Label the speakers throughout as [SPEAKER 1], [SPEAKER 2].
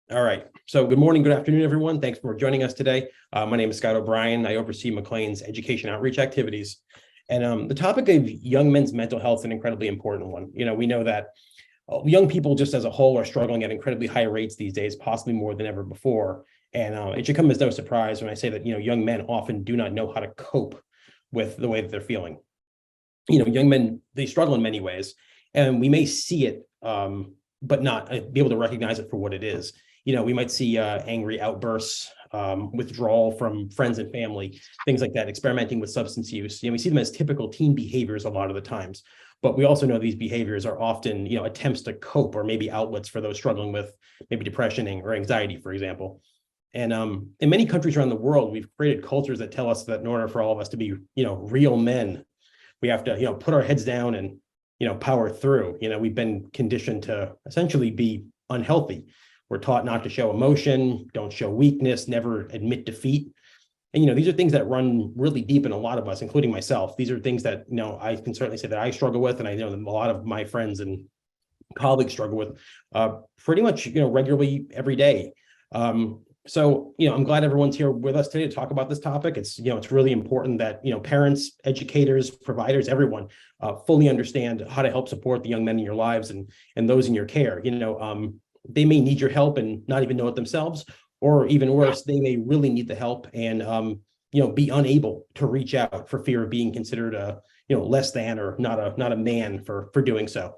[SPEAKER 1] All right. So good morning, good afternoon, everyone. Thanks for joining us today. My name is Scott O'Brien. I oversee McLean's education outreach activities. And the topic of young men's mental health is an incredibly important one. We know that young people just as a whole are struggling at incredibly high rates these days, possibly more than ever before. And it should come as no surprise when I say that, young men often do not know how to cope with the way that they're feeling. Young men, they struggle in many ways, and we may see it, but not be able to recognize it for what it is. We might see angry outbursts, withdrawal from friends and family, things like that, experimenting with substance use. We see them as typical teen behaviors a lot of the times, but we also know these behaviors are often, attempts to cope or maybe outlets for those struggling with maybe depression or anxiety, for example. And in many countries around the world, we've created cultures that tell us that in order for all of us to be, real men, we have to, put our heads down and, power through. We've been conditioned to essentially be unhealthy. We're taught not to show emotion, don't show weakness, never admit defeat. And, these are things that run really deep in a lot of us, including myself. These are things that, I can certainly say that I struggle with, and I know that a lot of my friends and colleagues struggle with pretty much, regularly every day. So, I'm glad everyone's here with us today to talk about this topic. It's, it's really important that, parents, educators, providers, everyone fully understand how to help support the young men in your lives and those in your care. They may need your help and not even know it themselves, or even worse, they may really need the help and, be unable to reach out for fear of being considered a, less than or not a man for doing so.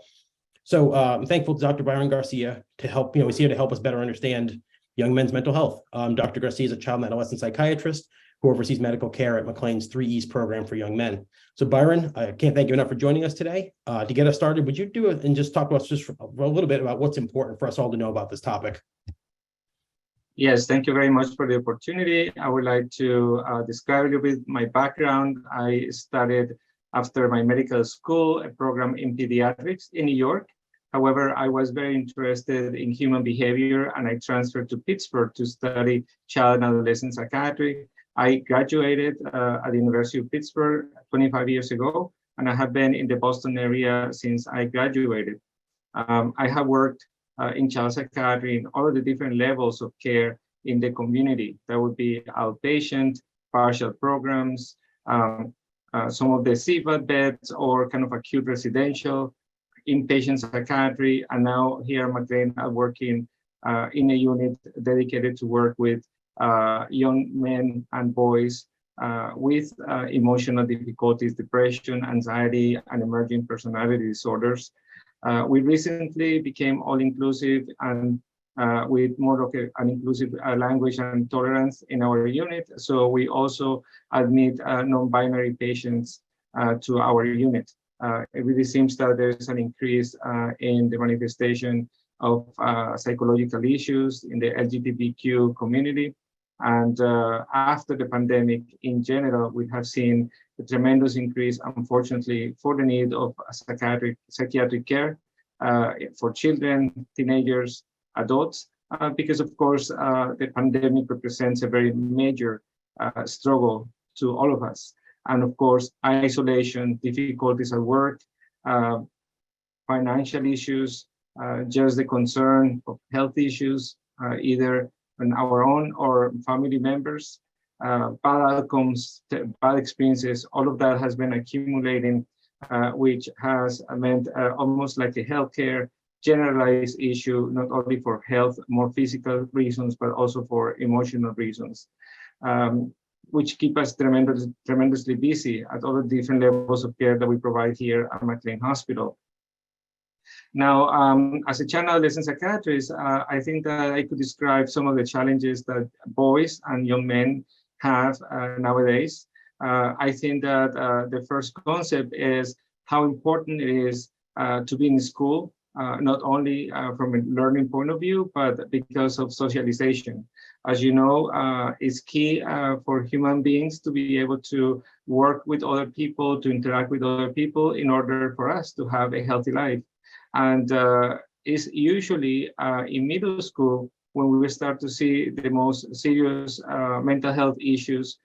[SPEAKER 1] So I'm thankful to Dr. Byron Garcia to help, he's here to help us better understand young men's mental health. Dr. Garcia is a child and adolescent psychiatrist who oversees medical care at McLean's 3E's program for young men. So Byron, I can't thank you enough for joining us today. To get us started, would you do it and just talk to us just a little bit about what's important for us all to know about this topic?
[SPEAKER 2] Yes, thank you very much for the opportunity. I would like to describe a little bit my background. I studied after my medical school a program in pediatrics in New York. However, I was very interested in human behavior and I transferred to Pittsburgh to study child and adolescent psychiatry. I graduated at the University of Pittsburgh 25 years ago, and I have been in the Boston area since I graduated. I have worked in child psychiatry in all of the different levels of care in the community. That would be outpatient, partial programs, some of the CVAD beds, or kind of acute residential, inpatient psychiatry, and now here at McLean, I'm working in a unit dedicated to work with young men and boys with emotional difficulties, depression, anxiety, and emerging personality disorders. We recently became all-inclusive and with more of an inclusive language and tolerance in our unit. So we also admit non-binary patients to our unit. It really seems that there's an increase in the manifestation of psychological issues in the LGBTQ community. And after the pandemic in general, we have seen a tremendous increase, unfortunately, for the need of psychiatric care for children, teenagers, adults, because of course, the pandemic represents a very major struggle to all of us. And of course, isolation, difficulties at work, financial issues, just the concern of health issues, either on our own or family members, bad outcomes, bad experiences, all of that has been accumulating, which has meant almost like a healthcare generalized issue, not only for health, more physical reasons, but also for emotional reasons. Which keep us tremendously busy at all the different levels of care that we provide here at McLean Hospital. Now, as a child adolescent psychiatrist, I think that I could describe some of the challenges that boys and young men have nowadays. I think that the first concept is how important it is to be in school, not only from a learning point of view, but because of socialization. As you know, it's key for human beings to be able to work with other people, to interact with other people in order for us to have a healthy life. And it's usually in middle school when we will start to see the most serious mental health issues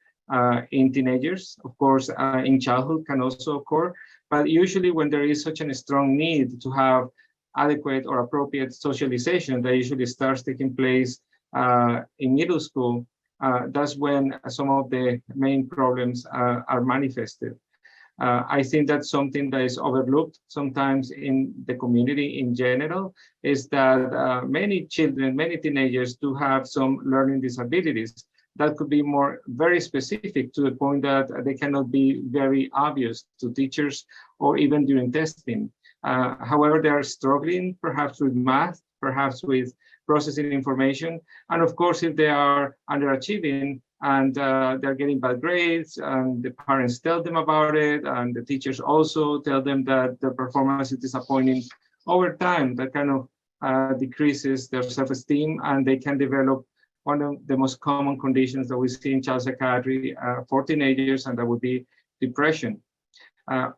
[SPEAKER 2] in teenagers. Of course, in childhood can also occur, but usually when there is such a strong need to have adequate or appropriate socialization that usually starts taking place in middle school, that's when some of the main problems are manifested. I think that's something that is overlooked sometimes in the community in general, is that many children, many teenagers do have some learning disabilities that could be very specific to the point that they cannot be very obvious to teachers or even during testing. However, they are struggling perhaps with math, perhaps with processing information. And of course, if they are underachieving and they're getting bad grades and the parents tell them about it and the teachers also tell them that the performance is disappointing, over time, that kind of decreases their self-esteem and they can develop one of the most common conditions that we see in child psychiatry for teenagers, and that would be depression.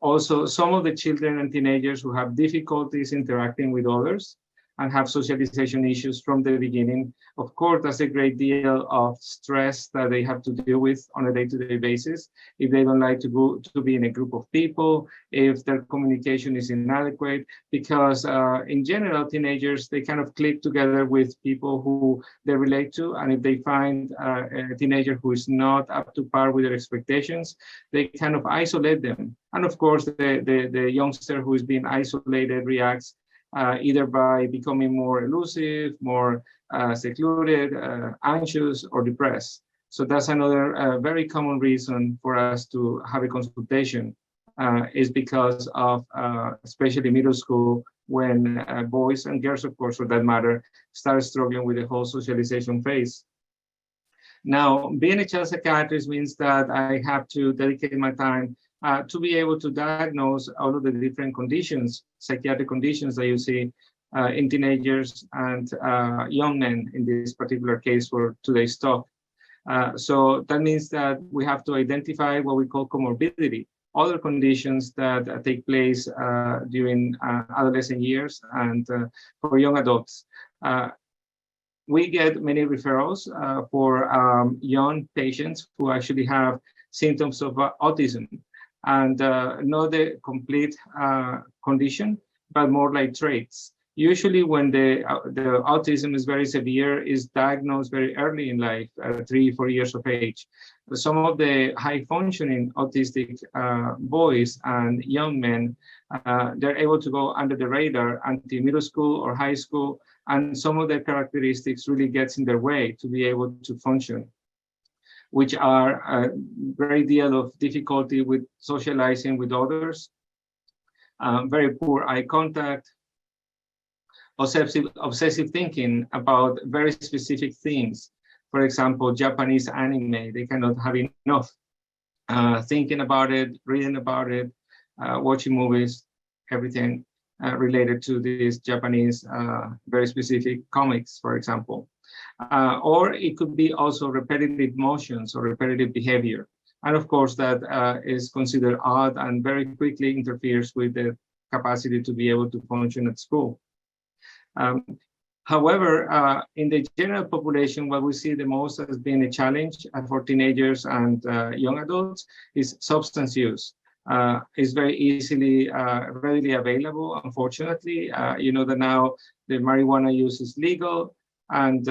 [SPEAKER 2] Also, some of the children and teenagers who have difficulties interacting with others and have socialization issues from the beginning, of course, that's a great deal of stress that they have to deal with on a day-to-day basis. If they don't like to be in a group of people, if their communication is inadequate, because in general, teenagers, they kind of click together with people who they relate to. And if they find a teenager who is not up to par with their expectations, they kind of isolate them. And of course, the youngster who is being isolated reacts either by becoming more elusive, more secluded, anxious, or depressed. So that's another very common reason for us to have a consultation, is because of, especially middle school, when boys and girls, of course, for that matter, start struggling with the whole socialization phase. Now, being a child psychiatrist means that I have to dedicate my time to be able to diagnose all of the different conditions, psychiatric conditions that you see in teenagers and young men in this particular case for today's talk. So that means that we have to identify what we call comorbidity, other conditions that take place during adolescent years and for young adults. We get many referrals for young patients who actually have symptoms of autism, and not the complete condition, but more like traits. Usually when the autism is very severe, is diagnosed very early in life, 3-4 years of age. Some of the high-functioning autistic boys and young men, they're able to go under the radar until middle school or high school, and some of their characteristics really gets in their way to be able to function, which are a great deal of difficulty with socializing with others, very poor eye contact, obsessive thinking about very specific things. For example, Japanese anime, they cannot have enough. Thinking about it, reading about it, watching movies, everything related to these Japanese very specific comics, for example. Or it could be also repetitive motions or repetitive behavior. And of course, that is considered odd and very quickly interferes with the capacity to be able to function at school. However, in the general population, what we see the most as being a challenge for teenagers and young adults is substance use. Is very easily, readily available, unfortunately. You know that now the marijuana use is legal, and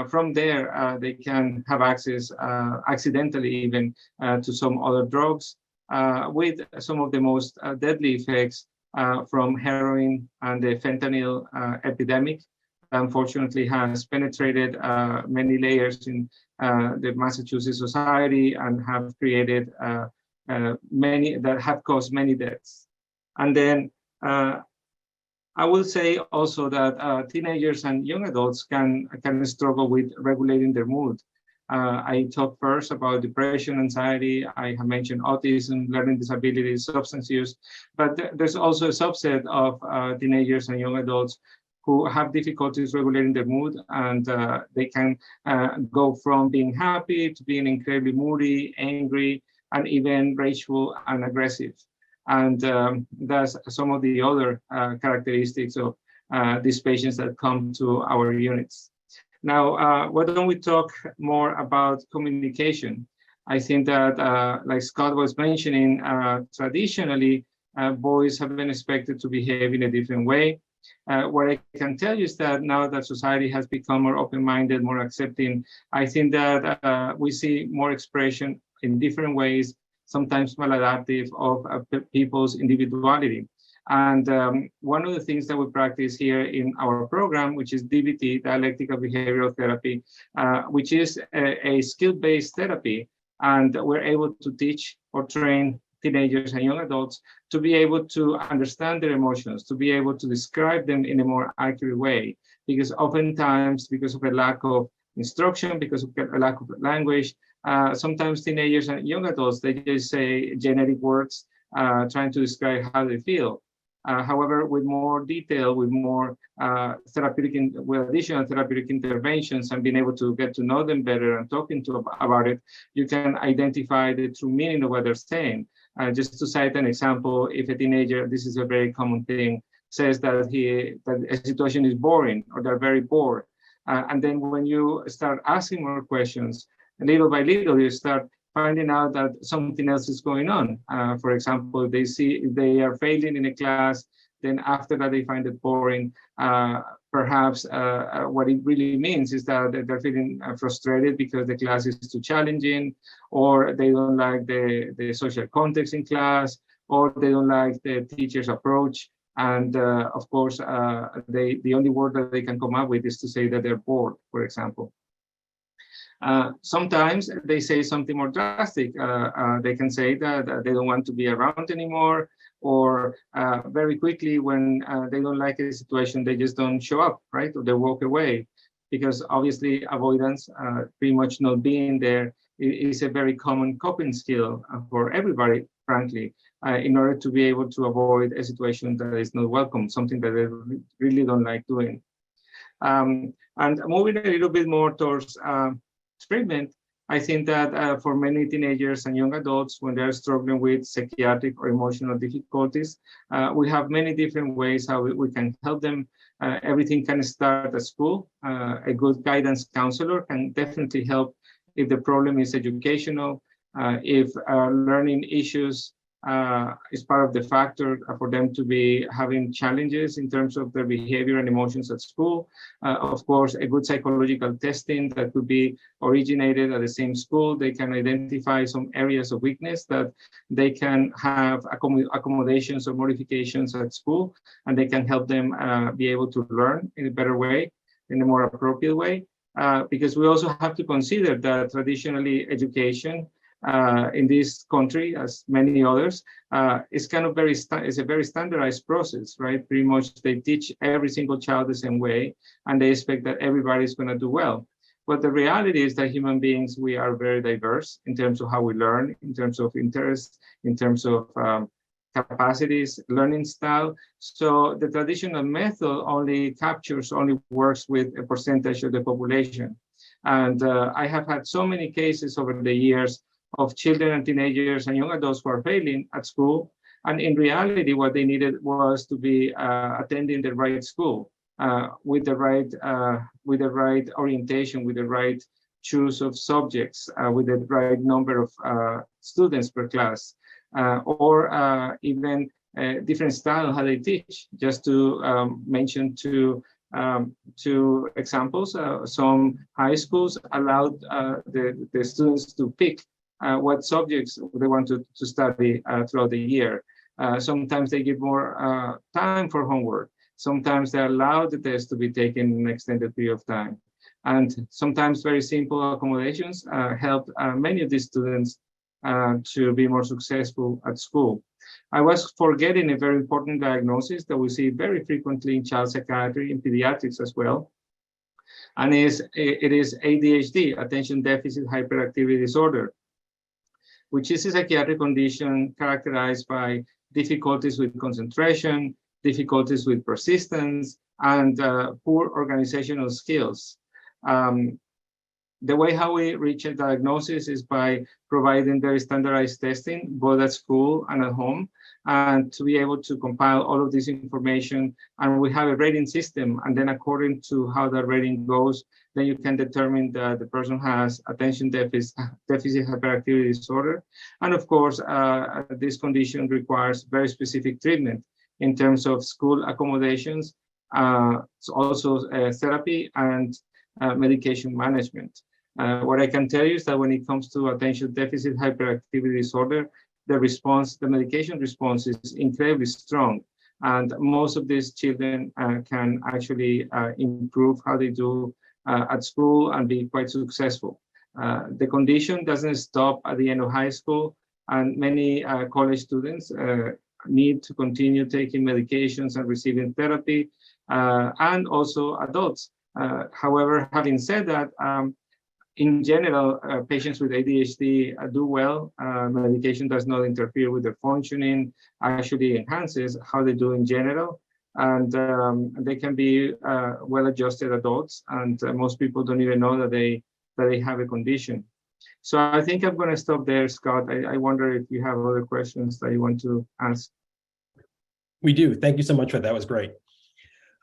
[SPEAKER 2] from there, they can have access, accidentally even, to some other drugs, with some of the most deadly effects from heroin and the fentanyl epidemic. Unfortunately, has penetrated many layers in the Massachusetts society and have created many that have caused many deaths. And then I will say also that teenagers and young adults can struggle with regulating their mood. I talked first about depression, anxiety. I have mentioned autism, learning disabilities, substance use, but there's also a subset of teenagers and young adults who have difficulties regulating their mood, and they can go from being happy to being incredibly moody, angry, and even rageful and aggressive. And that's some of the other characteristics of these patients that come to our units. Now, why don't we talk more about communication? I think that, like Scott was mentioning, traditionally, boys have been expected to behave in a different way. What I can tell you is that now that society has become more open-minded, more accepting, I think that we see more expression in different ways, sometimes maladaptive, of people's individuality. And one of the things that we practice here in our program, which is DBT, Dialectical Behavioral Therapy, which is a skill-based therapy, and we're able to teach or train teenagers and young adults to be able to understand their emotions, to be able to describe them in a more accurate way. Because oftentimes, because of a lack of instruction, because of a lack of language, sometimes teenagers and young adults, they just say generic words trying to describe how they feel. However, with more detail, with more with additional therapeutic interventions and being able to get to know them better and talking about it, you can identify the true meaning of what they're saying. Just to cite an example, if a teenager, this is a very common thing, says that a situation is boring or they're very bored, and then when you start asking more questions, little by little, you start finding out that something else is going on. For example, they are failing in a class, then after that they find it boring. Perhaps what it really means is that they're feeling frustrated because the class is too challenging, or they don't like the social context in class, or they don't like the teacher's approach. And of course, the only word that they can come up with is to say that they're bored, for example. Sometimes they say something more drastic. They can say that they don't want to be around anymore, or very quickly when they don't like a situation, they just don't show up, right? Or they walk away, because obviously avoidance, pretty much not being there, is a very common coping skill for everybody, frankly, in order to be able to avoid a situation that is not welcome, something that they really don't like doing. And moving a little bit more towards treatment, I think that for many teenagers and young adults, when they're struggling with psychiatric or emotional difficulties, we have many different ways how we can help them. Everything can start at school. A good guidance counselor can definitely help if the problem is educational, if learning issues is part of the factor for them to be having challenges in terms of their behavior and emotions at school. Of course, a good psychological testing that could be originated at the same school. They can identify some areas of weakness that they can have accommodations or modifications at school, and they can help them be able to learn in a better way, in a more appropriate way. Because we also have to consider that traditionally education in this country, as many others, is kind of it's a very standardized process, right? Pretty much they teach every single child the same way, and they expect that everybody's going to do well. But the reality is that human beings, we are very diverse in terms of how we learn, in terms of interests, in terms of capacities, learning style. So the traditional method only works with a percentage of the population. And I have had so many cases over the years of children and teenagers and young adults who are failing at school. And in reality, what they needed was to be attending the right school with the right orientation, with the right choice of subjects, with the right number of students per class, or even a different style how they teach. Just to mention two examples, some high schools allowed the students to pick what subjects they want to study throughout the year. Sometimes they give more time for homework. Sometimes they allow the test to be taken in an extended period of time. And sometimes very simple accommodations help many of these students to be more successful at school. I was forgetting a very important diagnosis that we see very frequently in child psychiatry, in pediatrics as well. And it is ADHD, Attention Deficit Hyperactivity Disorder, which is a psychiatric condition characterized by difficulties with concentration, difficulties with persistence, and poor organizational skills. The way how we reach a diagnosis is by providing very standardized testing, both at school and at home, and to be able to compile all of this information. And we have a rating system, and then according to how the rating goes, then you can determine that the person has attention deficit hyperactivity disorder. And of course, this condition requires very specific treatment in terms of school accommodations, so also therapy and medication management. What I can tell you is that when it comes to attention deficit hyperactivity disorder, the medication response is incredibly strong. And most of these children can actually improve how they do at school and be quite successful. The condition doesn't stop at the end of high school, and many college students need to continue taking medications and receiving therapy, and also adults. However, having said that, in general, patients with ADHD do well. Medication does not interfere with their functioning, actually enhances how they do in general. And they can be well-adjusted adults, and most people don't even know that they have a condition. So I think I'm going to stop there, Scott. I wonder if you have other questions that you want to ask.
[SPEAKER 1] We do. Thank you so much for that. That was great.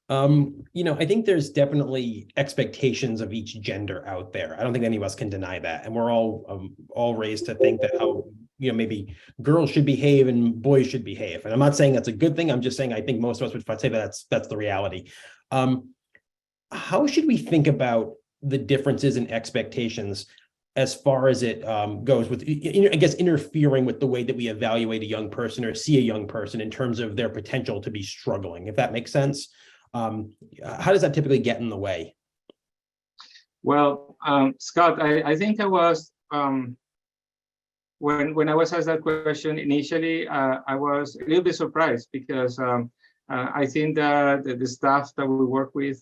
[SPEAKER 1] I think there's definitely expectations of each gender out there. I don't think any of us can deny that. And we're all raised to think that how, maybe girls should behave and boys should behave. And I'm not saying that's a good thing. I'm just saying I think most of us would say that's the reality. How should we think about the differences in expectations as far as it goes with, I guess, interfering with the way that we evaluate a young person or see a young person in terms of their potential to be struggling, if that makes sense? How does that typically get in the way?
[SPEAKER 2] Well, Scott, I think I was, when I was asked that question initially, I was a little bit surprised because I think that the staff that we work with,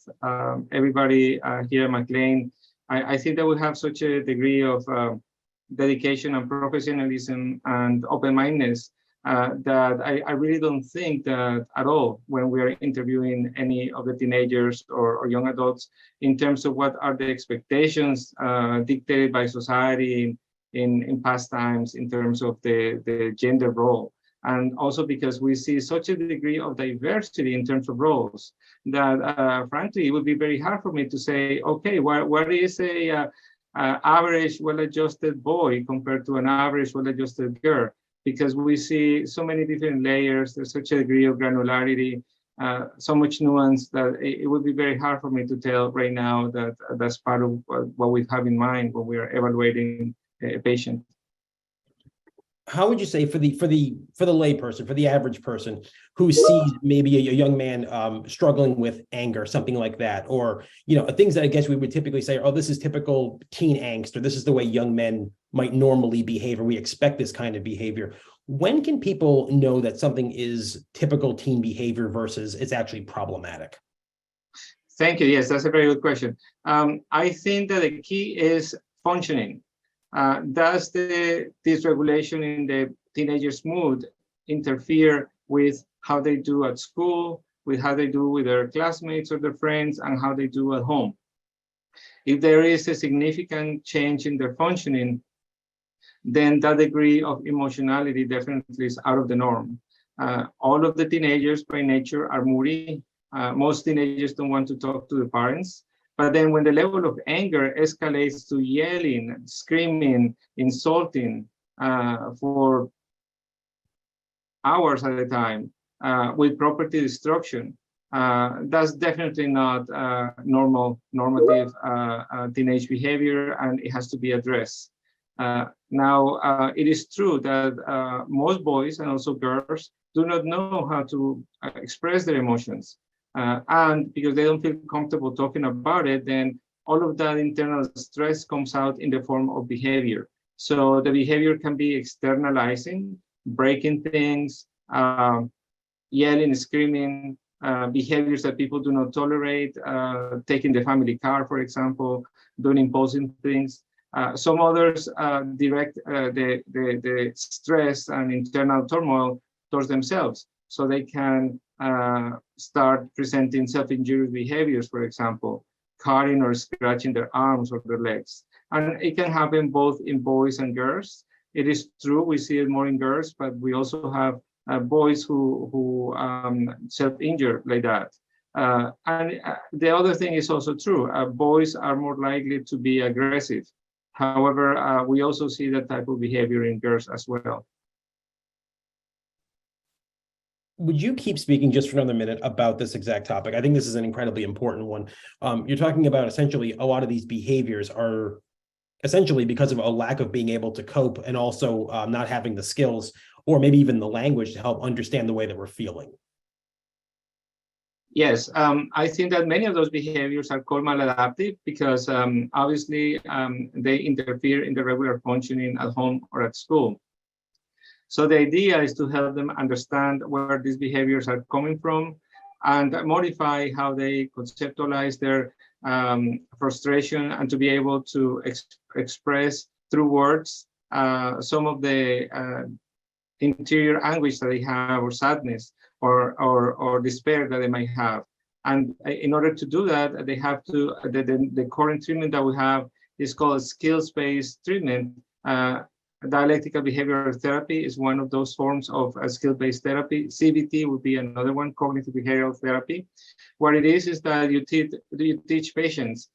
[SPEAKER 2] everybody here at McLean, I think that we have such a degree of dedication and professionalism and open-mindedness that I really don't think that at all when we are interviewing any of the teenagers or young adults in terms of what are the expectations dictated by society in past times in terms of the gender role. And also because we see such a degree of diversity in terms of roles that frankly, it would be very hard for me to say, okay, what is a average well-adjusted boy compared to an average well-adjusted girl? Because we see so many different layers, there's such a degree of granularity, so much nuance that it would be very hard for me to tell right now that that's part of what we have in mind when we are evaluating a patient.
[SPEAKER 1] How would you say for the lay person, for the average person who sees maybe a young man struggling with anger, something like that, or things that I guess we would typically say, oh, this is typical teen angst, or this is the way young men might normally behave, or we expect this kind of behavior. When can people know that something is typical teen behavior versus it's actually problematic?
[SPEAKER 2] Thank you. Yes, that's a very good question. I think that the key is functioning. Does the dysregulation in the teenager's mood interfere with how they do at school, with how they do with their classmates or their friends, and how they do at home? If there is a significant change in their functioning, then that degree of emotionality definitely is out of the norm. All of the teenagers by nature are moody. Most teenagers don't want to talk to the parents. But then when the level of anger escalates to yelling, screaming, insulting for hours at a time with property destruction, that's definitely not normative teenage behavior, and it has to be addressed. Now, it is true that most boys and also girls do not know how to express their emotions. And because they don't feel comfortable talking about it, then all of that internal stress comes out in the form of behavior. So the behavior can be externalizing, breaking things, yelling, screaming, behaviors that people do not tolerate, taking the family car, for example, doing imposing things. Some others direct the stress and internal turmoil towards themselves, so they can start presenting self-injurious behaviors, for example, cutting or scratching their arms or their legs. And it can happen both in boys and girls. It is true, we see it more in girls, but we also have boys who self-injure like that. And the other thing is also true. Boys are more likely to be aggressive. However, we also see that type of behavior in girls as well.
[SPEAKER 1] would you keep speaking just for another minute about this exact topic? I think this is an incredibly important one. You're talking about essentially a lot of these behaviors are essentially because of a lack of being able to cope and also not having the skills or maybe even the language to help understand the way that we're feeling.
[SPEAKER 2] Yes, I think that many of those behaviors are called maladaptive because obviously they interfere in the regular functioning at home or at school. So the idea is to help them understand where these behaviors are coming from and modify how they conceptualize their frustration and to be able to express through words some of the interior anguish that they have, or sadness, or despair that they might have. And in order to do that, they have to, the current treatment that we have is called skills-based treatment. Dialectical behavioral therapy is one of those forms of skill-based therapy. CBT would be another one, cognitive behavioral therapy. What it is that you teach patients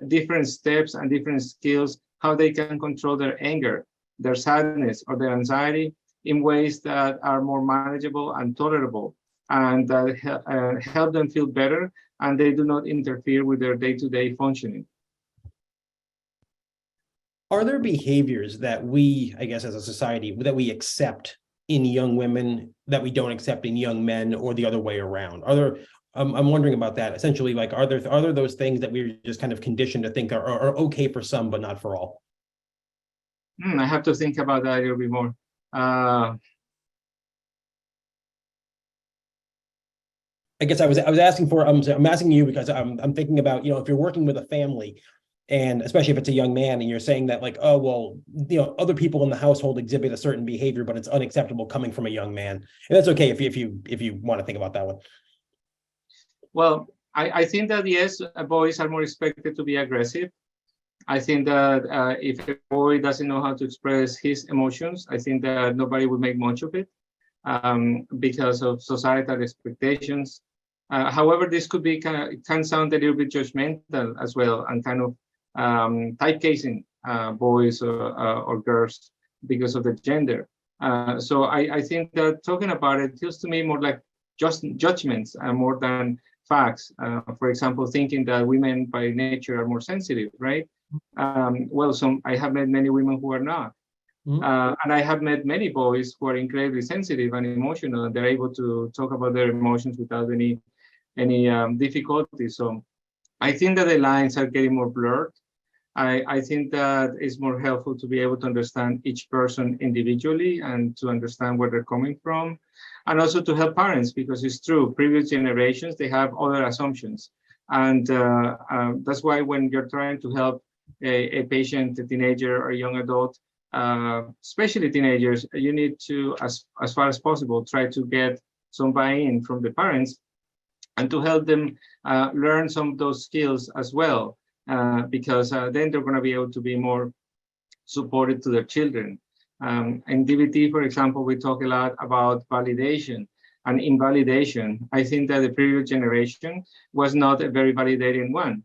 [SPEAKER 2] different steps and different skills, how they can control their anger, their sadness, or their anxiety in ways that are more manageable and tolerable, and that help them feel better, and they do not interfere with their day-to-day functioning.
[SPEAKER 1] Are there behaviors that we, I guess, as a society, that we accept in young women that we don't accept in young men, or the other way around? Are there, I'm wondering about that. Essentially, like, are there those things that we're just kind of conditioned to think are okay for some, but not for all?
[SPEAKER 2] I have to think about that a little bit more.
[SPEAKER 1] I guess I was asking for, I'm asking you because I'm thinking about, if you're working with a family, and especially if it's a young man, and you're saying that, like, oh, well, other people in the household exhibit a certain behavior, but it's unacceptable coming from a young man. And that's okay if you want to think about that one.
[SPEAKER 2] Well, I think that yes, boys are more expected to be aggressive. I think that if a boy doesn't know how to express his emotions, I think that nobody would make much of it because of societal expectations. However, this could be can sound a little bit judgmental as well, and kind of typecasing boys or girls because of the gender. So I think that talking about it feels to me more like just judgments more than facts. For example, thinking that women by nature are more sensitive, right? Well, I have met many women who are not. And I have met many boys who are incredibly sensitive and emotional, and they're able to talk about their emotions without any difficulty. So I think that the lines are getting more blurred. I think that it's more helpful to be able to understand each person individually and to understand where they're coming from, and also to help parents, because it's true, previous generations, they have other assumptions. And that's why when you're trying to help a patient, a teenager or a young adult, especially teenagers, you need to, as far as possible, try to get some buy-in from the parents and to help them learn some of those skills as well, because then they're going to be able to be more supported to their children. In DBT, for example, we talk a lot about validation and invalidation. I think that the previous generation was not a very validating one.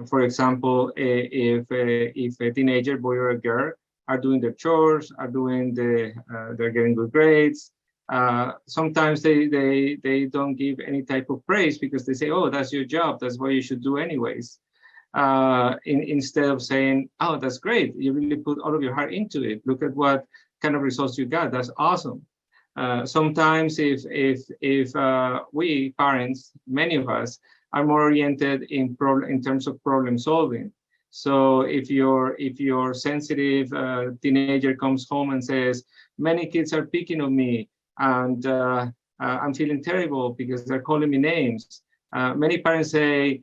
[SPEAKER 2] For example, if a teenager, boy or a girl, are doing their chores, are doing they're getting good grades, sometimes they don't give any type of praise because they say, oh, that's your job, that's what you should do anyways. Instead of saying, oh, that's great, you really put all of your heart into it, look at what kind of results you got, that's awesome. Sometimes if we parents, many of us, are more oriented in terms of problem solving. So if your sensitive teenager comes home and says, many kids are picking on me, and I'm feeling terrible because they're calling me names, many parents say,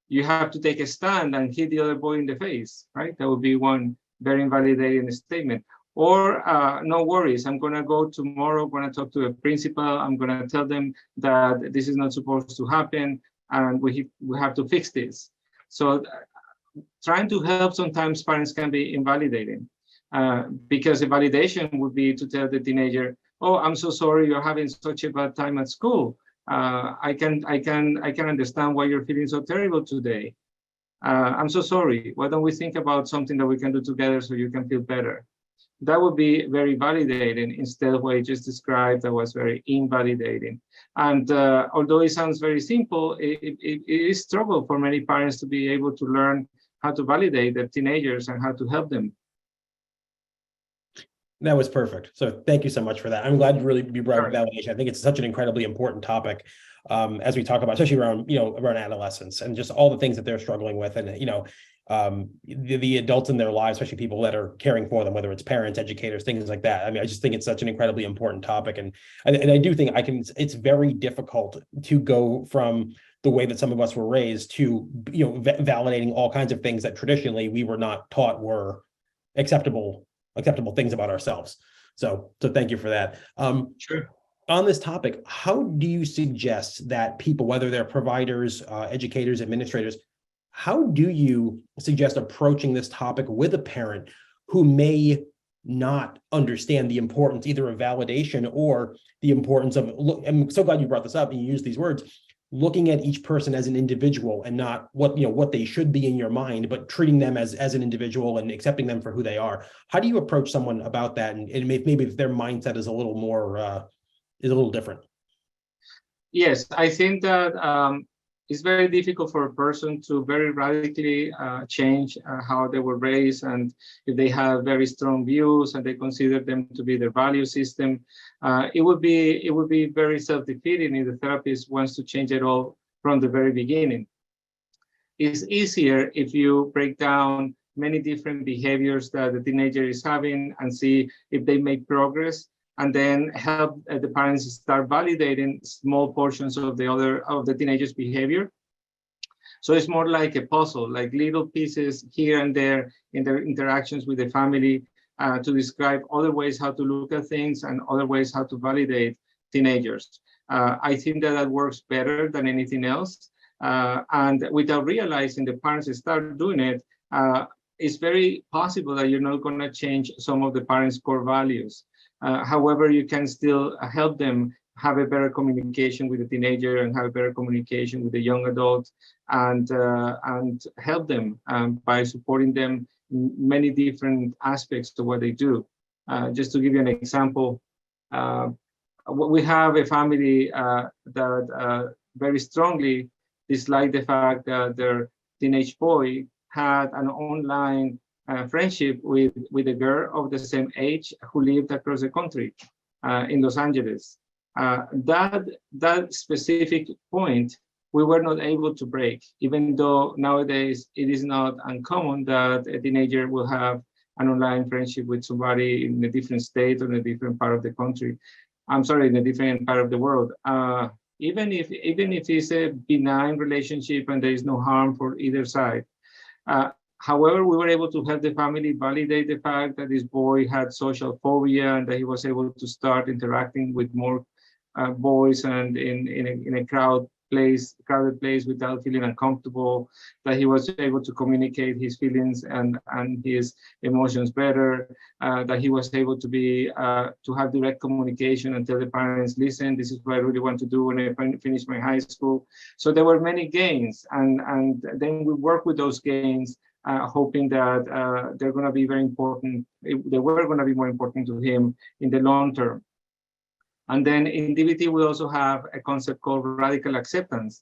[SPEAKER 2] you have to take a stand and hit the other boy in the face, right? That would be one very invalidating statement. Or no worries, I'm gonna go tomorrow, I'm gonna talk to a principal, I'm gonna tell them that this is not supposed to happen and we have to fix this. So trying to help sometimes parents can be invalidating because the validation would be to tell the teenager, oh, I'm so sorry you're having such a bad time at school. I can understand why you're feeling so terrible today. I'm so sorry. Why don't we think about something that we can do together so you can feel better? that would be very validating instead of what you just described that was very invalidating. And although it sounds very simple, it is a struggle for many parents to be able to learn how to validate their teenagers and how to help them.
[SPEAKER 1] That was perfect. So thank you so much for that. I'm glad you brought up validation. I think it's such an incredibly important topic as we talk about, especially around, around adolescence and just all the things that they're struggling with. And, the adults in their lives, especially people that are caring for them, whether it's parents, educators, things like that. I mean, I just think it's such an incredibly important topic. And I do think it's very difficult to go from the way that some of us were raised to, validating all kinds of things that traditionally we were not taught were acceptable things about ourselves. So thank you for that.
[SPEAKER 2] Sure.
[SPEAKER 1] On this topic, how do you suggest that people, whether they're providers, educators, administrators, how do you suggest approaching this topic with a parent who may not understand the importance either of validation or the importance of, I'm so glad you brought this up and you use these words, looking at each person as an individual and not what they should be in your mind, but treating them as an individual and accepting them for who they are. How do you approach someone about that? And maybe if their mindset is a little more, is a little different.
[SPEAKER 2] Yes, I think that it's very difficult for a person to very radically change how they were raised, and if they have very strong views and they consider them to be their value system, it would be very self-defeating if the therapist wants to change it all from the very beginning. It's easier if you break down many different behaviors that the teenager is having and see if they make progress, and then help the parents start validating small portions of the teenager's behavior. So it's more like a puzzle, like little pieces here and there in their interactions with the family to describe other ways how to look at things and other ways how to validate teenagers. I think that works better than anything else. And without realizing, the parents start doing it, it's very possible that you're not going to change some of the parents' core values. However, you can still help them have a better communication with the teenager and have a better communication with the young adult, and help them by supporting them in many different aspects of what they do. Just to give you an example, we have a family that very strongly disliked the fact that their teenage boy had an online friendship with a girl of the same age who lived across the country in Los Angeles. That specific point we were not able to break, even though nowadays it is not uncommon that a teenager will have an online friendship with somebody in a different state or in a different part of the country. I'm sorry, in a different part of the world. Even if it's a benign relationship and there is no harm for either side. However, we were able to help the family validate the fact that this boy had social phobia and that he was able to start interacting with more boys and in a crowded place without feeling uncomfortable, that he was able to communicate his feelings and his emotions better, that he was able to be to have direct communication and tell the parents, listen, this is what I really want to do when I finish my high school. So there were many gains, and then we work with those gains, hoping that they're going to be very important. They were going to be more important to him in the long term. And then in DBT, we also have a concept called radical acceptance.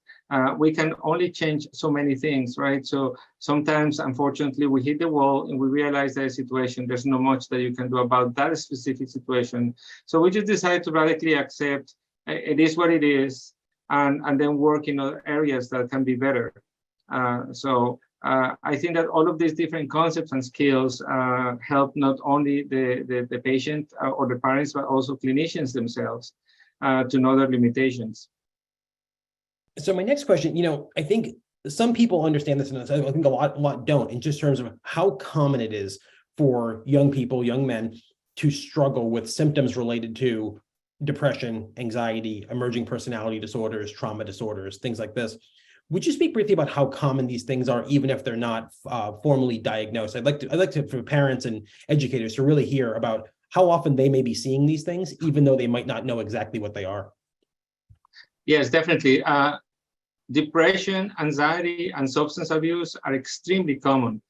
[SPEAKER 2] We can only change so many things, right? So sometimes, unfortunately, we hit the wall and we realize that situation, there's not much that you can do about that specific situation. So we just decide to radically accept it is what it is, and then work in other areas that can be better. I think that all of these different concepts and skills help not only the patient or the parents, but also clinicians themselves to know their limitations.
[SPEAKER 1] So my next question, I think some people understand this, and I think a lot don't, in just terms of how common it is for young people, young men, to struggle with symptoms related to depression, anxiety, emerging personality disorders, trauma disorders, things like this. Would you speak briefly about how common these things are, even if they're not formally diagnosed? I'd like to, for parents and educators, to really hear about how often they may be seeing these things, even though they might not know exactly what they are.
[SPEAKER 2] Yes, definitely. Depression, anxiety, and substance abuse are extremely common.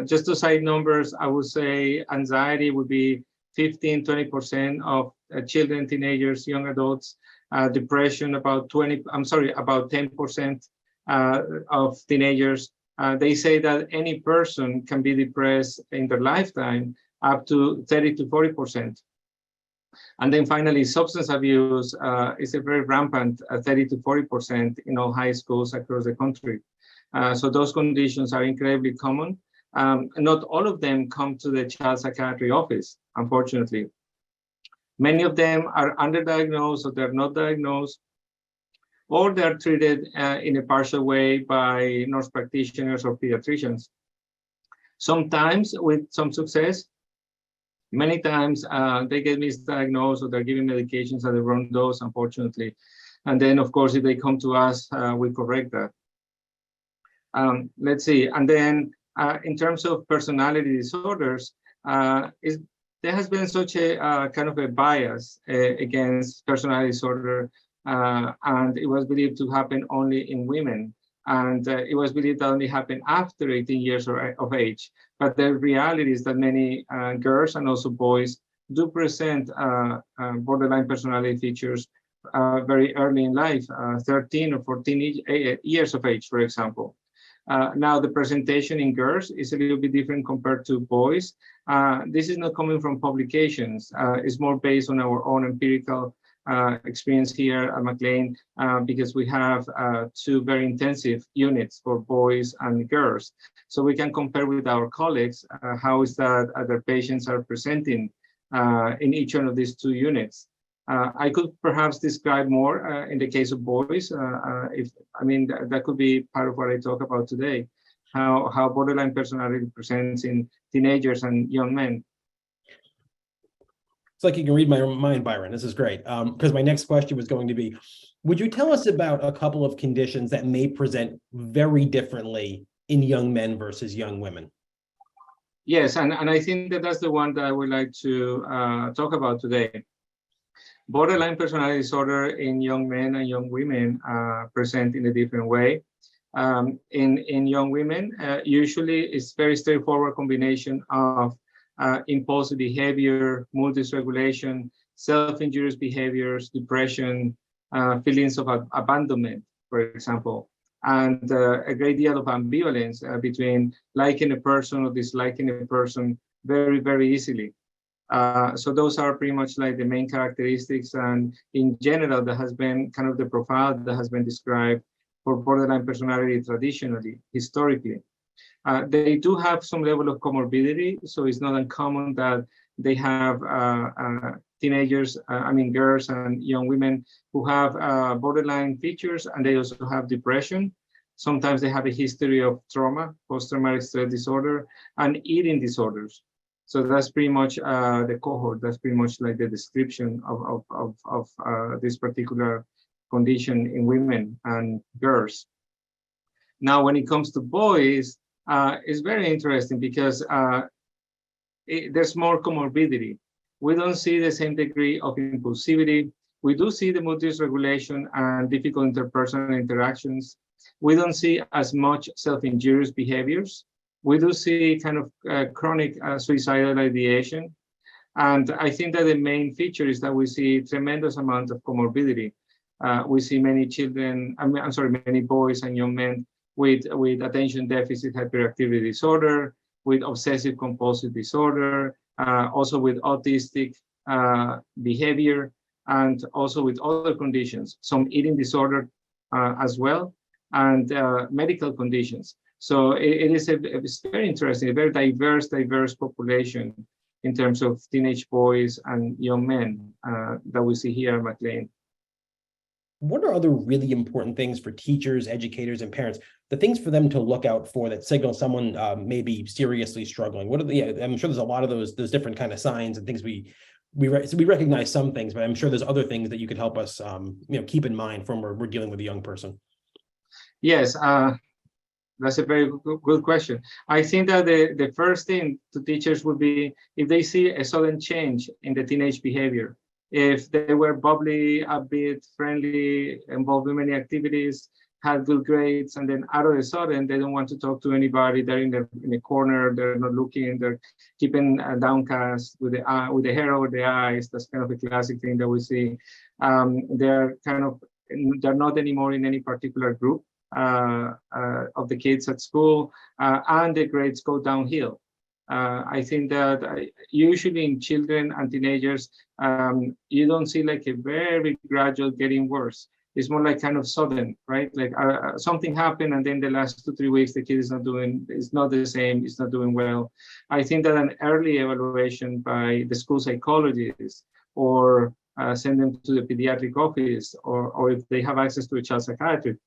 [SPEAKER 2] Just to cite numbers, I would say anxiety would be 15-20% of children, teenagers, young adults. Depression about 10% of teenagers. They say that any person can be depressed in their lifetime up to 30-40%. And then finally, substance abuse is a very rampant 30-40% in all high schools across the country. So those conditions are incredibly common. Not all of them come to the child psychiatry office, unfortunately. Many of them are underdiagnosed or they're not diagnosed, or they're treated in a partial way by nurse practitioners or pediatricians. Sometimes with some success, many times they get misdiagnosed or they're given medications at the wrong dose, unfortunately. And then, of course, if they come to us, we correct that. Let's see. And then in terms of personality disorders, there has been such a kind of a bias against personality disorder, and it was believed to happen only in women. And it was believed that only happened after 18 years of age. But the reality is that many girls and also boys do present borderline personality features very early in life, 13 or 14 years of age, for example. Now, the presentation in girls is a little bit different compared to boys. This is not coming from publications. It's more based on our own empirical experience here at McLean, because we have two very intensive units for boys and girls. So we can compare with our colleagues how is that other patients are presenting in each one of these two units. I could perhaps describe more in the case of boys. That could be part of what I talk about today, how borderline personality presents in teenagers and young men.
[SPEAKER 1] It's like you can read my mind, Byron. This is great. Because my next question was going to be, would you tell us about a couple of conditions that may present very differently in young men versus young women?
[SPEAKER 2] Yes, and I think that that's the one that I would like to talk about today. Borderline personality disorder in young men and young women present in a different way. In young women, usually it's very straightforward combination of impulsive behavior, mood dysregulation, self-injurious behaviors, depression, feelings of abandonment, for example, and a great deal of ambivalence between liking a person or disliking a person very, very easily. So those are pretty much like the main characteristics, and in general, that has been kind of the profile that has been described for borderline personality traditionally, historically. They do have some level of comorbidity, so it's not uncommon that they have teenagers, girls and young women who have borderline features, and they also have depression. Sometimes they have a history of trauma, post-traumatic stress disorder, and eating disorders. So that's pretty much the cohort. That's pretty much like the description of this particular condition in women and girls. Now, when it comes to boys, it's very interesting because there's more comorbidity. We don't see the same degree of impulsivity. We do see the mood dysregulation and difficult interpersonal interactions. We don't see as much self-injurious behaviors. We do see kind of chronic suicidal ideation. And I think that the main feature is that we see tremendous amount of comorbidity. We see many children, many boys and young men with attention deficit hyperactivity disorder, with obsessive compulsive disorder, also with autistic behavior, and also with other conditions, some eating disorder as well, and medical conditions. So it's very interesting, a very diverse population in terms of teenage boys and young men that we see here at McLean.
[SPEAKER 1] What are other really important things for teachers, educators, and parents, the things for them to look out for that signal someone may be seriously struggling? I'm sure there's a lot of those different kind of signs and things we recognize some things, but I'm sure there's other things that you could help us keep in mind from where we're dealing with a young person.
[SPEAKER 2] Yes, that's a very good question. I think that the first thing to teachers would be if they see a sudden change in the teenage behavior. If they were bubbly, upbeat, friendly, involved in many activities, had good grades, and then out of the sudden they don't want to talk to anybody. They're in a corner. They're not looking. They're keeping downcast with the hair over the eyes. That's kind of a classic thing that we see. They're not anymore in any particular group of the kids at school, and the grades go downhill. I think that usually in children and teenagers, you don't see like a very gradual getting worse. It's more like kind of sudden, right? Like something happened, and then the last 2-3 weeks, the kid is not the same, it's not doing well. I think that an early evaluation by the school psychologist, or send them to the pediatric office, or if they have access to a child psychiatrist,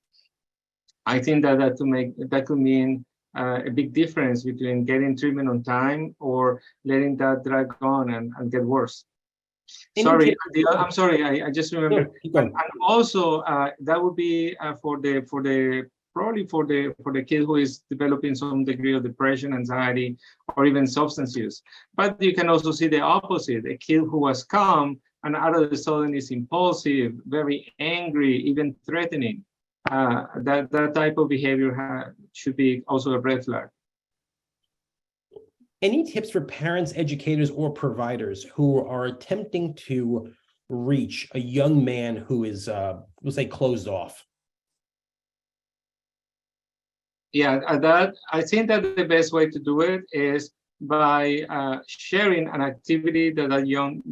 [SPEAKER 2] I think that could mean a big difference between getting treatment on time or letting that drag on and get worse. Sorry, I'm sorry. I just remembered. And also, that would be for the kid who is developing some degree of depression, anxiety, or even substance use. But you can also see the opposite: a kid who was calm and out of the sudden is impulsive, very angry, even threatening. That type of behavior should be also a red flag.
[SPEAKER 1] Any tips for parents, educators, or providers who are attempting to reach a young man who is, we'll say, closed off?
[SPEAKER 2] Yeah, I think that the best way to do it is by sharing an activity that a young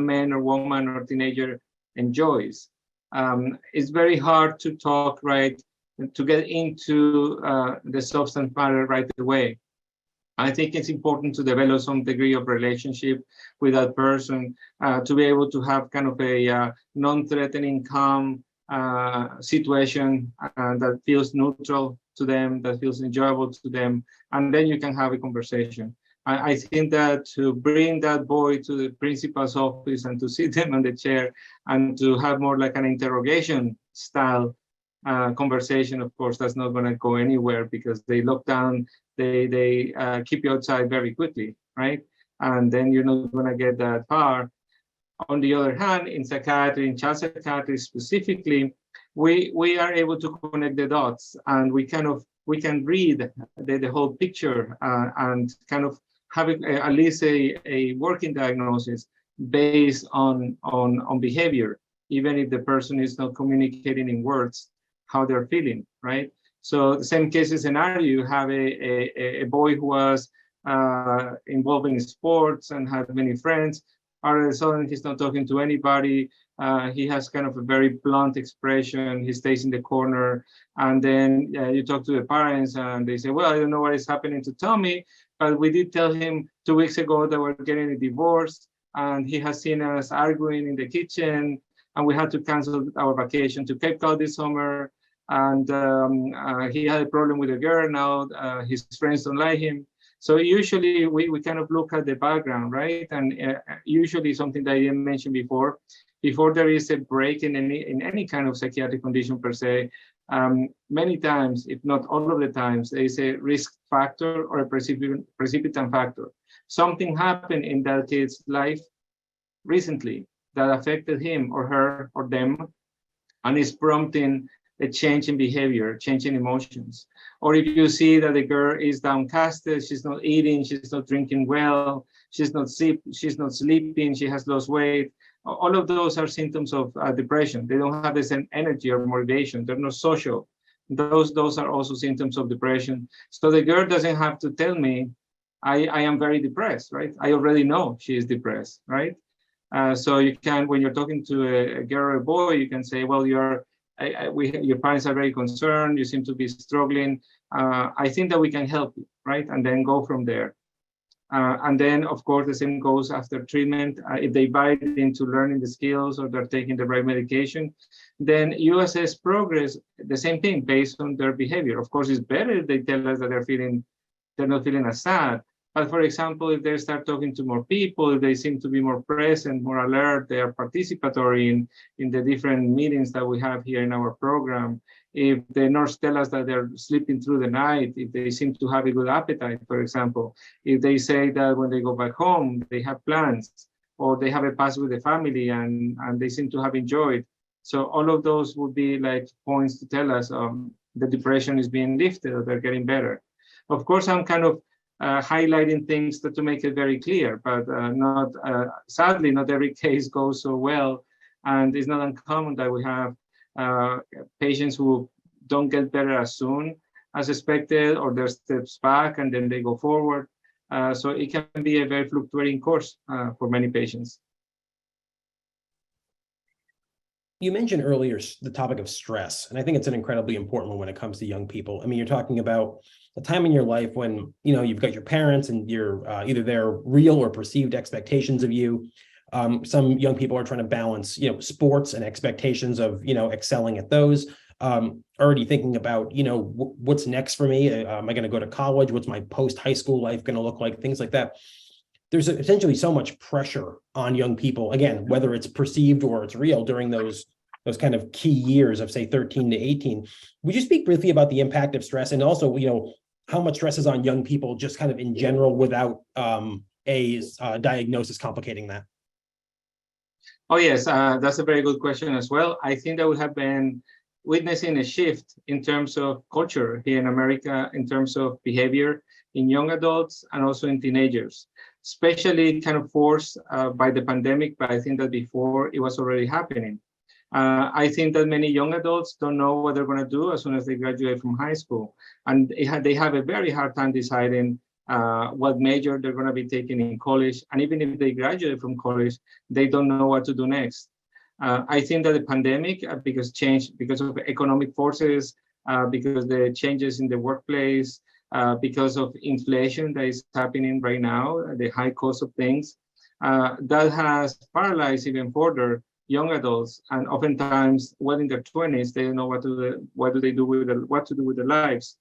[SPEAKER 2] man or woman or teenager enjoys. It's very hard to talk to get into the substance matter right away. I think it's important to develop some degree of relationship with that person, to be able to have kind of a non-threatening, calm situation that feels neutral to them, that feels enjoyable to them, and then you can have a conversation. I think that to bring that boy to the principal's office and to sit them on the chair and to have more like an interrogation style conversation, of course, that's not going to go anywhere, because they lock down, they keep you outside very quickly, right? And then you're not going to get that far. On the other hand, in psychiatry, in child psychiatry specifically, we are able to connect the dots, and we can read the whole picture and kind of have at least a working diagnosis based on behavior, even if the person is not communicating in words how they're feeling, right? So the same case scenario, you have a boy who was involved in sports and had many friends. All of a sudden, he's not talking to anybody. He has kind of a very blunt expression. He stays in the corner. And then you talk to the parents and they say, well, I don't know what is happening to Tommy, but we did tell him 2 weeks ago that we're getting a divorce, and he has seen us arguing in the kitchen, and we had to cancel our vacation to Cape Cod this summer. And he had a problem with a girl. Now his friends don't like him. So usually we kind of look at the background, right? And usually something that I didn't mention before there is a break in any kind of psychiatric condition per se, many times, if not all of the times, there is a risk factor or a precipitant factor. Something happened in that kid's life recently that affected him or her or them, and is prompting a change in behavior, change in emotions. Or if you see that the girl is downcasted, she's not eating, she's not drinking well, she's not sleeping, she has lost weight, all of those are symptoms of depression. They don't have the same energy or motivation. They're not social. Those are also symptoms of depression. So the girl doesn't have to tell me, I am very depressed, right? I already know she is depressed, right? So you can, when you're talking to a girl or a boy, you can say, well, your parents are very concerned, you seem to be struggling. I think that we can help you, right? And then go from there. And then, of course, the same goes after treatment. If they buy into learning the skills or they're taking the right medication, then you assess progress, the same thing, based on their behavior. Of course, it's better if they tell us that they're not feeling as sad. But for example, if they start talking to more people, if they seem to be more present, more alert, they are participatory in the different meetings that we have here in our program, if the nurse tell us that they're sleeping through the night, if they seem to have a good appetite, for example, if they say that when they go back home, they have plans, or they have a past with the family and they seem to have enjoyed, So all of those would be like points to tell us the depression is being lifted or they're getting better. Of course, I'm kind of highlighting things to make it very clear, but not sadly, not every case goes so well. And it's not uncommon that we have patients who don't get better as soon as expected, or their steps back and then they go forward. So it can be a very fluctuating course for many patients.
[SPEAKER 1] You mentioned earlier the topic of stress, and I think it's an incredibly important one when it comes to young people. I mean, you're talking about a time in your life when, you know, you've got your parents and you're either their real or perceived expectations of you. Some young people are trying to balance, you know, sports and expectations of, you know, excelling at those. Already thinking about, you know, what's next for me? Am I going to go to college? What's my post-high school life going to look like? Things like that. There's essentially so much pressure on young people, again, whether it's perceived or it's real, during those kind of key years of, say, 13 to 18. Would you speak briefly about the impact of stress, and also, you know, how much stress is on young people just kind of in general without a diagnosis complicating that?
[SPEAKER 2] Oh, yes, that's a very good question as well. I think that we have been witnessing a shift in terms of culture here in America, in terms of behavior in young adults and also in teenagers, especially kind of forced by the pandemic, but I think that before it was already happening. I think that many young adults don't know what they're going to do as soon as they graduate from high school. And they have a very hard time deciding what major they're going to be taking in college. And even if they graduate from college, they don't know what to do next. I think that the pandemic, because of economic forces, because the changes in the workplace, because of inflation that is happening right now, the high cost of things, that has paralyzed even further young adults, and oftentimes, well in their 20s, they don't know what to do with their lives.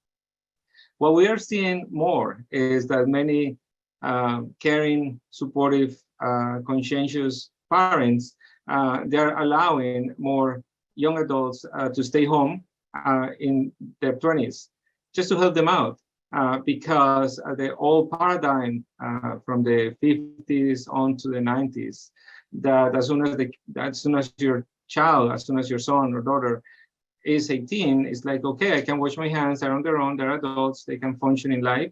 [SPEAKER 2] What we are seeing more is that many caring, supportive, conscientious parents, they're allowing more young adults to stay home in their 20s, just to help them out, because the old paradigm from the 50s on to the 90s, that as soon as your son or daughter is 18, it's like, okay, I can wash my hands, they're on their own, they're adults, they can function in life.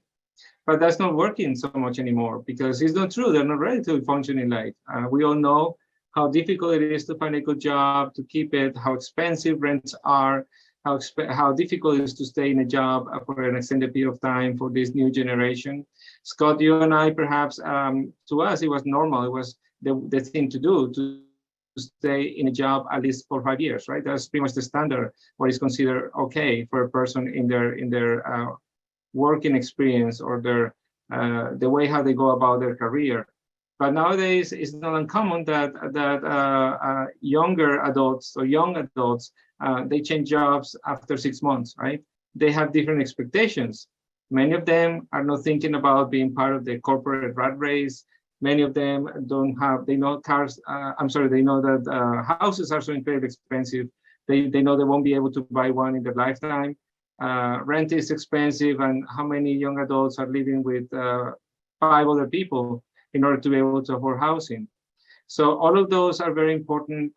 [SPEAKER 2] But that's not working so much anymore, because it's not true, they're not ready to function in life. We all know how difficult it is to find a good job, to keep it, how expensive rents are, how difficult it is to stay in a job for an extended period of time for this new generation. Scott, you and I, perhaps, to us, it was normal. It was the thing to do, to stay in a job at least for 5 years, right? That's pretty much the standard, what is considered okay for a person in their working experience, or the way how they go about their career. But nowadays, it's not uncommon that younger adults or young adults, they change jobs after 6 months, right? They have different expectations. Many of them are not thinking about being part of the corporate rat race. Many of them they know that houses are so incredibly expensive. They know they won't be able to buy one in their lifetime. Rent is expensive, and how many young adults are living with 5 other people in order to be able to afford housing? So all of those are very important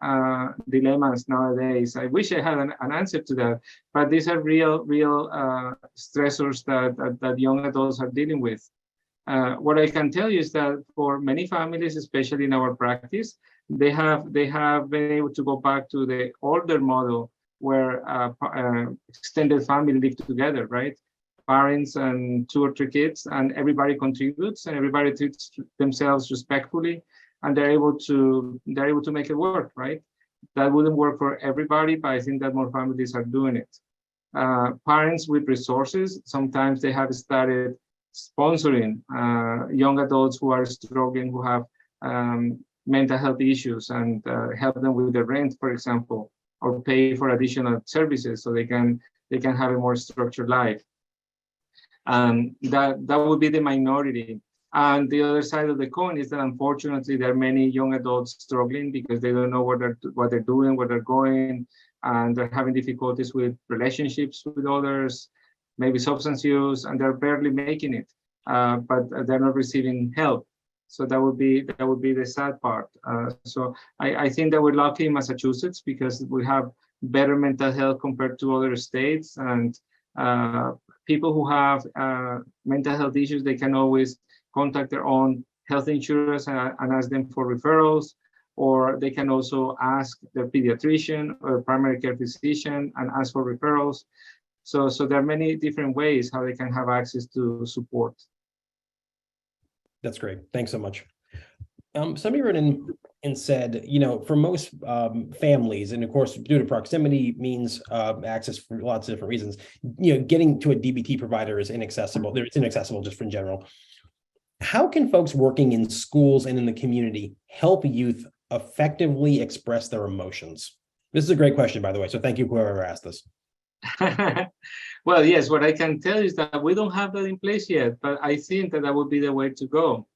[SPEAKER 2] dilemmas nowadays. I wish I had an answer to that, but these are real stressors that young adults are dealing with. What I can tell you is that for many families, especially in our practice, they have been able to go back to the older model where extended family live together, right? Parents and 2 or 3 kids, and everybody contributes and everybody treats themselves respectfully, and they're able to make it work, right? That wouldn't work for everybody, but I think that more families are doing it. Parents with resources, sometimes they have started sponsoring young adults who are struggling, who have mental health issues, and help them with the rent, for example, or pay for additional services so they can have a more structured life. That would be the minority. And the other side of the coin is that, unfortunately, there are many young adults struggling because they don't know what they're doing, where they're going, and they're having difficulties with relationships with others, maybe substance use, and they're barely making it, but they're not receiving help. So that would be the sad part. So I think that we're lucky in Massachusetts because we have better mental health compared to other states, and people who have mental health issues, they can always contact their own health insurers and ask them for referrals, or they can also ask their pediatrician or primary care physician and ask for referrals. So there are many different ways how they can have access to support.
[SPEAKER 1] That's great. Thanks so much. Somebody wrote in and said, for most families, and of course, due to proximity means access for lots of different reasons, getting to a DBT provider is inaccessible. It's inaccessible just in general. How can folks working in schools and in the community help youth effectively express their emotions? This is a great question, by the way. So thank you, whoever asked this.
[SPEAKER 2] Well, yes, what I can tell you is that we don't have that in place yet, but I think that would be the way to go.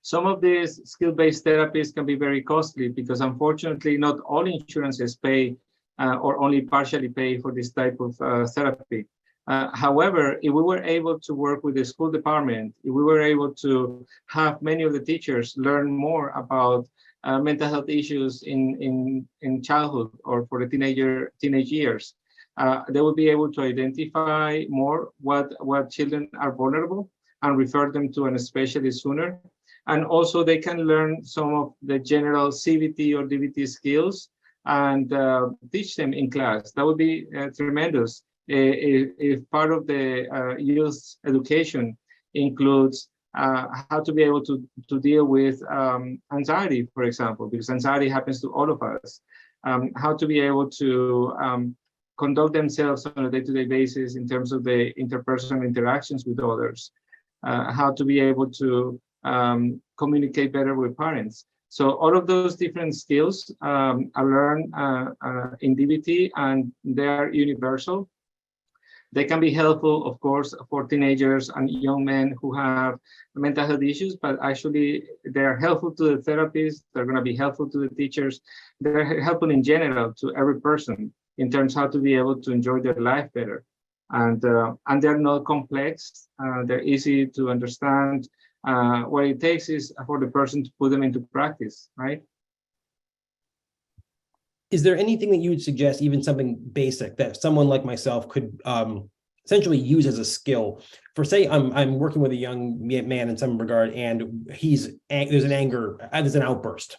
[SPEAKER 2] Some of these skill-based therapies can be very costly because unfortunately not all insurances pay or only partially pay for this type of therapy. However, if we were able to work with the school department, if we were able to have many of the teachers learn more about mental health issues in childhood or for the teenage years, they will be able to identify more what children are vulnerable and refer them to a specialist sooner. And also they can learn some of the general CBT or DBT skills and teach them in class. That would be tremendous if part of the youth education includes how to be able to deal with anxiety, for example, because anxiety happens to all of us. How to be able to conduct themselves on a day-to-day basis in terms of the interpersonal interactions with others. How to be able to communicate better with parents. So all of those different skills are learned in DBT, and they're universal. They can be helpful, of course, for teenagers and young men who have mental health issues, but actually they're helpful to the therapists, they're going to be helpful to the teachers, they're helpful in general to every person in terms of how to be able to enjoy their life better. And they're not complex, they're easy to understand. What it takes is for the person to put them into practice, right?
[SPEAKER 1] Is there anything that you would suggest, even something basic, that someone like myself could essentially use as a skill? For say, I'm working with a young man in some regard, and there's an outburst.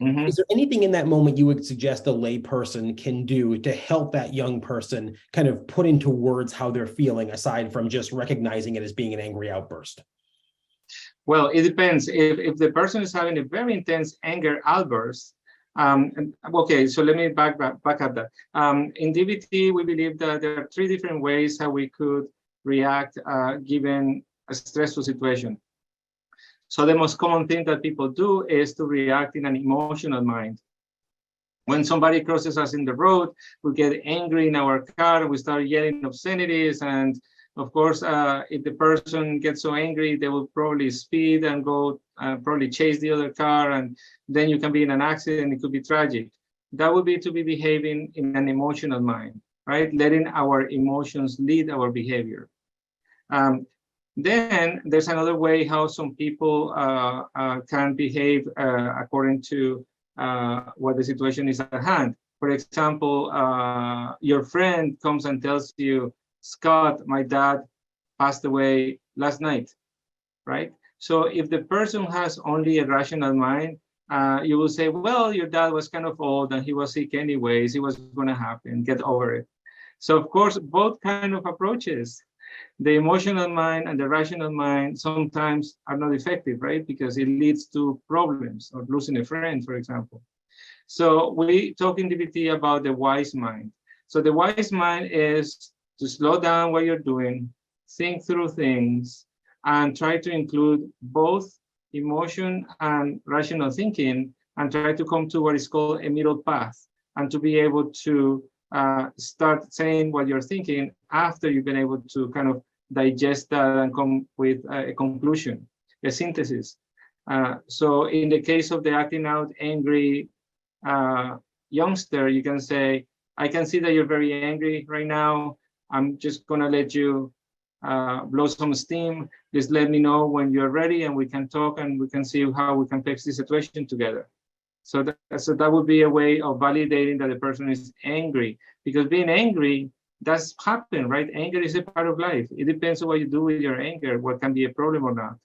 [SPEAKER 1] Mm-hmm. Is there anything in that moment you would suggest a lay person can do to help that young person kind of put into words how they're feeling, aside from just recognizing it as being an angry outburst?
[SPEAKER 2] Well, it depends. If the person is having a very intense anger outburst, okay, so let me back up that. In DBT, we believe that there are 3 different ways how we could react given a stressful situation. So the most common thing that people do is to react in an emotional mind. When somebody crosses us in the road, we get angry in our car, we start yelling obscenities, and of course, if the person gets so angry, they will probably speed and go probably chase the other car, and then you can be in an accident. It could be tragic. That would be to be behaving in an emotional mind, right? Letting our emotions lead our behavior. Then there's another way how some people can behave according to what the situation is at hand. For example, your friend comes and tells you, Scott, my dad passed away last night, right? So if the person has only a rational mind, you will say, well, your dad was kind of old and he was sick anyways, it was going to happen, get over it. So of course, both kind of approaches, the emotional mind and the rational mind, sometimes are not effective, right? Because it leads to problems, or losing a friend, for example. So we talk in DBT about the wise mind. So the wise mind is to slow down what you're doing, think through things, and try to include both emotion and rational thinking, and try to come to what is called a middle path, and to be able to start saying what you're thinking after you've been able to kind of digest that and come with a conclusion, a synthesis. So in the case of the acting out angry youngster, you can say, I can see that you're very angry right now. I'm just going to let you blow some steam. Just let me know when you're ready and we can talk and we can see how we can fix the situation together. So that would be a way of validating that the person is angry, because being angry does happen, right? Anger is a part of life. It depends on what you do with your anger, what can be a problem or not.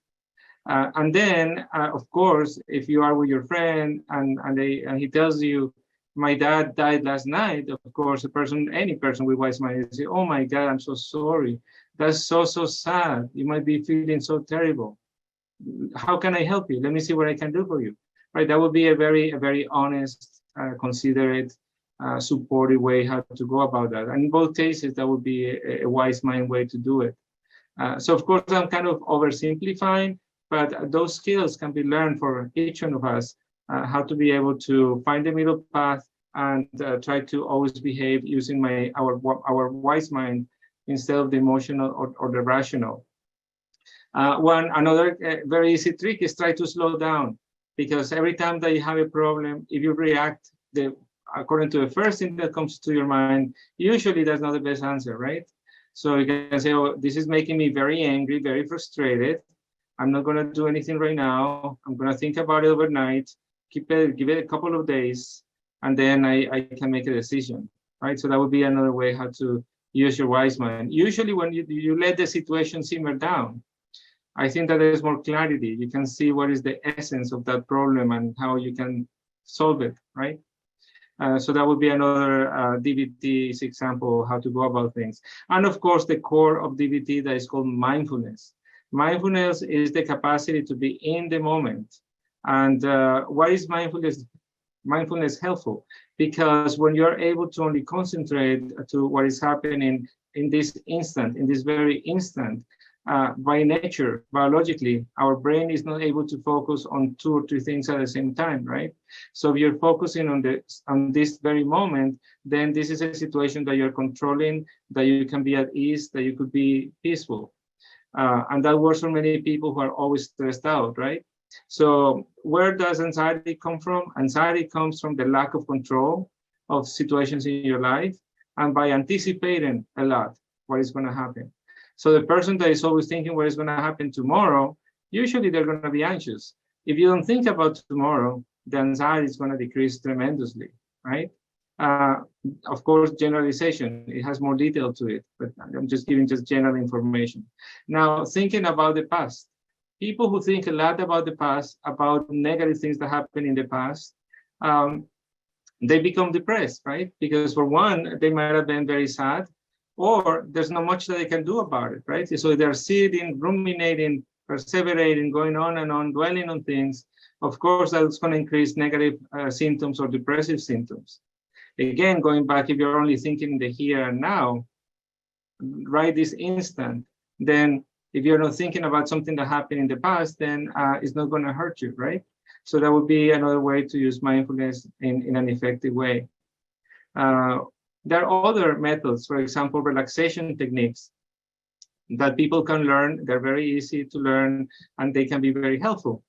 [SPEAKER 2] And then, of course, if you are with your friend and he tells you, my dad died last night, of course, any person with wise mind will say, oh my God, I'm so sorry. That's so sad. You might be feeling so terrible. How can I help you? Let me see what I can do for you. Right? That would be a very honest, considerate, supportive way how to go about that. And in both cases, that would be a wise mind way to do it. So of course, I'm kind of oversimplifying, but those skills can be learned for each one of us, how to be able to find the middle path and try to always behave using our wise mind instead of the emotional or the rational. Another very easy trick is try to slow down, because every time that you have a problem, if you react according to the first thing that comes to your mind, usually that's not the best answer, right? So you can say, oh, this is making me very angry, very frustrated. I'm not going to do anything right now. I'm going to think about it overnight, give it a couple of days, and then I can make a decision, right? So that would be another way how to use your wise mind. Usually when you let the situation simmer down, I think that there's more clarity. You can see what is the essence of that problem and how you can solve it, right? So that would be another DBT's example of how to go about things. And of course, the core of DBT that is called mindfulness. Mindfulness is the capacity to be in the moment. And why is mindfulness helpful? Because when you're able to only concentrate to what is happening in this instant, in this very instant, by nature, biologically, our brain is not able to focus on 2 or 3 things at the same time, right? So if you're focusing on this very moment, then this is a situation that you're controlling, that you can be at ease, that you could be peaceful. And that works for many people who are always stressed out, right? So where does anxiety come from? Anxiety comes from the lack of control of situations in your life, and by anticipating a lot what is going to happen. So the person that is always thinking what is going to happen tomorrow, usually they're going to be anxious. If you don't think about tomorrow, the anxiety is going to decrease tremendously, right? Of course, generalization, it has more detail to it, but I'm just giving just general information. Now, thinking about the past. People who think a lot about the past, about negative things that happened in the past, they become depressed, right? Because for one, they might have been very sad, or there's not much that they can do about it, right? So they're sitting, ruminating, perseverating, going on and on, dwelling on things. Of course, that's going to increase negative symptoms or depressive symptoms. Again, going back, if you're only thinking the here and now, right this instant, then if you're not thinking about something that happened in the past, then it's not going to hurt you, right? So that would be another way to use mindfulness in an effective way. There are other methods, for example, relaxation techniques that people can learn. They're very easy to learn and they can be very helpful.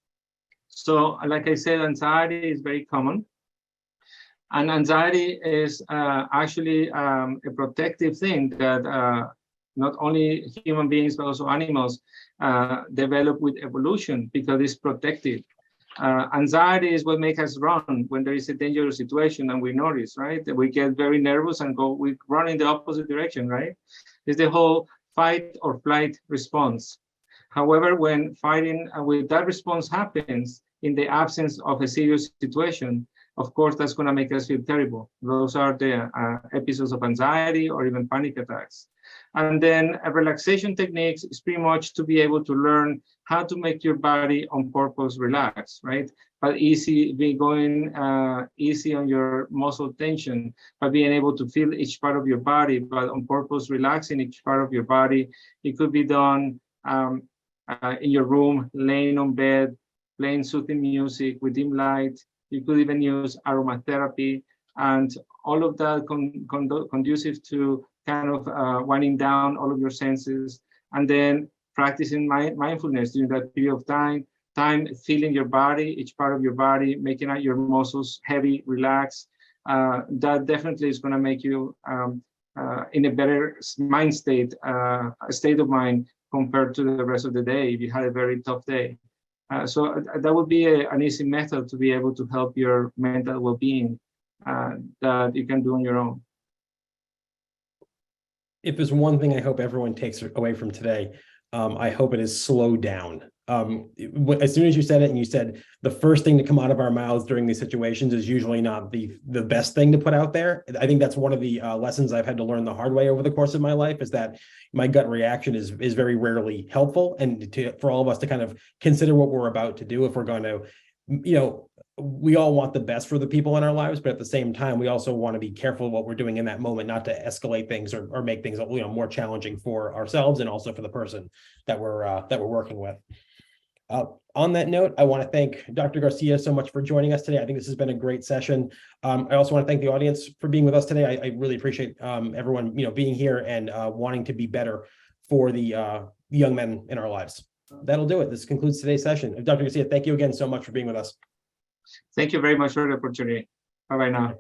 [SPEAKER 2] So like I said, anxiety is very common. And anxiety is actually a protective thing that not only human beings, but also animals develop with evolution because it's protective. Anxiety is what makes us run when there is a dangerous situation and we notice, right? We get very nervous and we run in the opposite direction, right? It's the whole fight or flight response. However, when fighting with that response happens in the absence of a serious situation, of course, that's going to make us feel terrible. Those are the episodes of anxiety or even panic attacks. And then relaxation techniques is pretty much to be able to learn how to make your body on purpose relax, right? But be going easy on your muscle tension, by being able to feel each part of your body, but on purpose relaxing each part of your body. It could be done in your room, laying on bed, playing soothing music with dim light. You could even use aromatherapy, and all of that conducive to kind of winding down all of your senses, and then practicing mindfulness during that period of time, feeling your body, each part of your body, making out your muscles heavy, relaxed. That definitely is going to make you in a better mind state, state of mind compared to the rest of the day if you had a very tough day. So that would be an easy method to be able to help your mental well-being that you can do on your own.
[SPEAKER 1] If there's one thing I hope everyone takes away from today, I hope it is slow down. As soon as you said it and you said the first thing to come out of our mouths during these situations is usually not the best thing to put out there. I think that's one of the lessons I've had to learn the hard way over the course of my life, is that my gut reaction is very rarely helpful. And for all of us to kind of consider what we're about to do, if we're going to, we all want the best for the people in our lives, but at the same time, we also want to be careful what we're doing in that moment, not to escalate things or make things more challenging for ourselves and also for the person that we're working with. On that note, I want to thank Dr. Garcia so much for joining us today. I think this has been a great session. I also want to thank the audience for being with us today. I really appreciate everyone being here and wanting to be better for the young men in our lives. That'll do it. This concludes today's session. Dr. Garcia, thank you again so much for being with us.
[SPEAKER 2] Thank you very much for the opportunity. Bye-bye now.